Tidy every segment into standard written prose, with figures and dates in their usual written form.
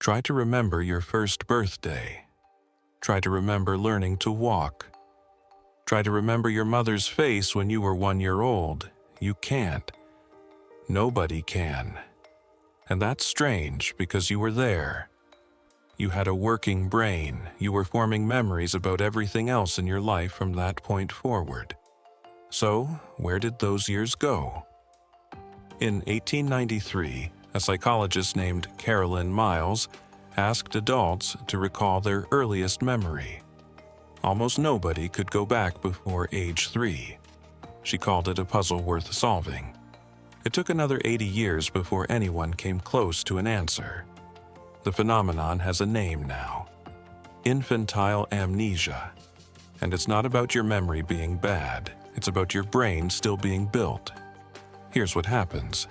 Try to remember your first birthday. Try to remember learning to walk. Try to remember your mother's face when you were 1 year old. You can't. Nobody can. And that's strange because you were there. You had a working brain. You were forming memories about everything else in your life from that point forward. So, where did those years go? In 1893, a psychologist named Carolyn Miles asked adults to recall their earliest memory. Almost nobody could go back before age 3. She called it a puzzle worth solving. It took another 80 years before anyone came close to an answer. The phenomenon has a name now: infantile amnesia. And it's not about your memory being bad, it's about your brain still being built. Here's what happens.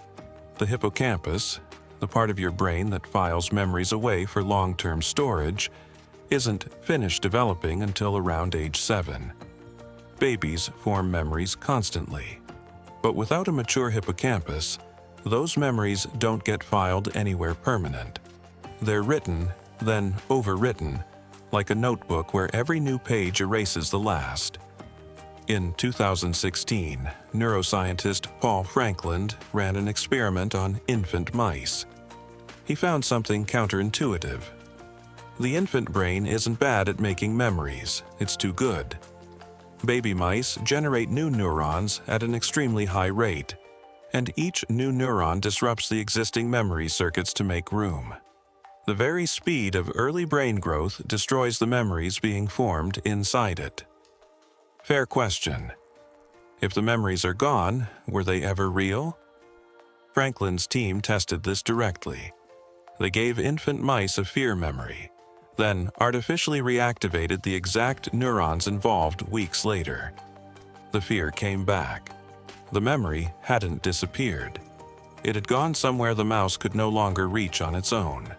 The hippocampus, the part of your brain that files memories away for long-term storage, isn't finished developing until around age 7. Babies form memories constantly. But without a mature hippocampus, those memories don't get filed anywhere permanent. They're written, then overwritten, like a notebook where every new page erases the last. In 2016, neuroscientist Paul Franklin ran an experiment on infant mice. He found something counterintuitive. The infant brain isn't bad at making memories, it's too good. Baby mice generate new neurons at an extremely high rate, and each new neuron disrupts the existing memory circuits to make room. The very speed of early brain growth destroys the memories being formed inside it. Fair question. If the memories are gone, were they ever real? Franklin's team tested this directly. They gave infant mice a fear memory, then artificially reactivated the exact neurons involved weeks later. The fear came back. The memory hadn't disappeared. It had gone somewhere the mouse could no longer reach on its own.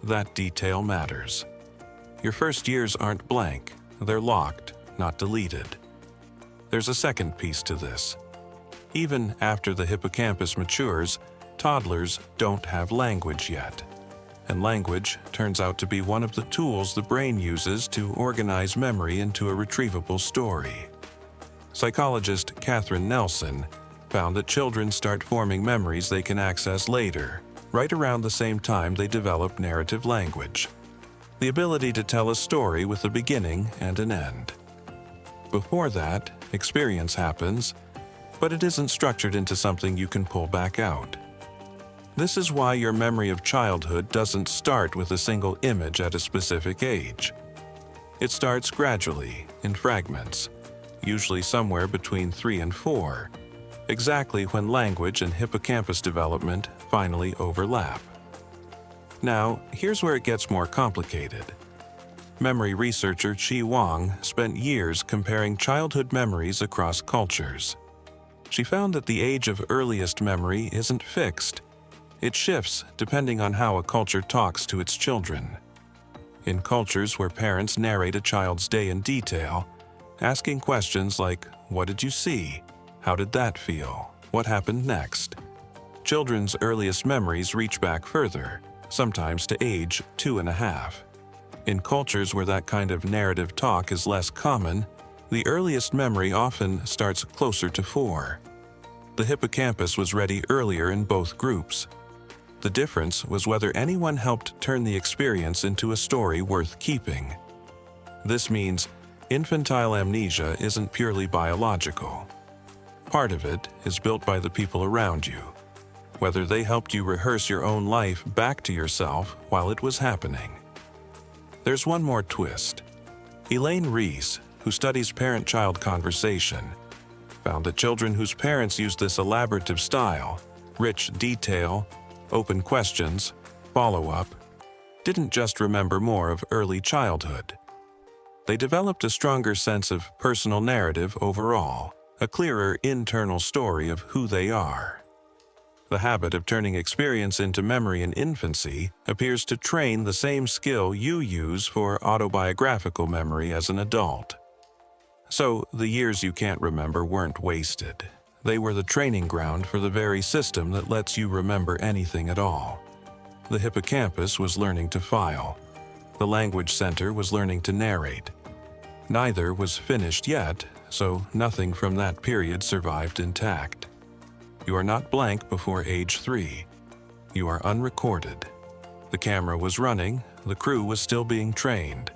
That detail matters. Your first years aren't blank, they're locked, not deleted. There's a second piece to this. Even after the hippocampus matures, toddlers don't have language yet. And language turns out to be one of the tools the brain uses to organize memory into a retrievable story. Psychologist Catherine Nelson found that children start forming memories they can access later, right around the same time they develop narrative language. The ability to tell a story with a beginning and an end. Before that, experience happens, but it isn't structured into something you can pull back out. This is why your memory of childhood doesn't start with a single image at a specific age. It starts gradually, in fragments, usually somewhere between 3 and 4, exactly when language and hippocampus development finally overlap. Now, here's where it gets more complicated. Memory researcher Chi Wang spent years comparing childhood memories across cultures. She found that the age of earliest memory isn't fixed. It shifts depending on how a culture talks to its children. In cultures where parents narrate a child's day in detail, asking questions like, "What did you see? How did that feel? What happened next?" Children's earliest memories reach back further, sometimes to age 2.5. In cultures where that kind of narrative talk is less common, the earliest memory often starts closer to 4. The hippocampus was ready earlier in both groups. The difference was whether anyone helped turn the experience into a story worth keeping. This means infantile amnesia isn't purely biological. Part of it is built by the people around you, whether they helped you rehearse your own life back to yourself while it was happening. There's one more twist. Elaine Reese, who studies parent-child conversation, found that children whose parents used this elaborative style, rich detail, open questions, follow-up, didn't just remember more of early childhood. They developed a stronger sense of personal narrative overall, a clearer internal story of who they are. The habit of turning experience into memory in infancy appears to train the same skill you use for autobiographical memory as an adult. So, the years you can't remember weren't wasted. They were the training ground for the very system that lets you remember anything at all. The hippocampus was learning to file. The language center was learning to narrate. Neither was finished yet, so nothing from that period survived intact. You are not blank before age 3. You are unrecorded. The camera was running, the crew was still being trained,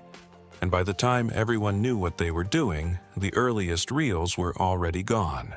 and by the time everyone knew what they were doing, the earliest reels were already gone.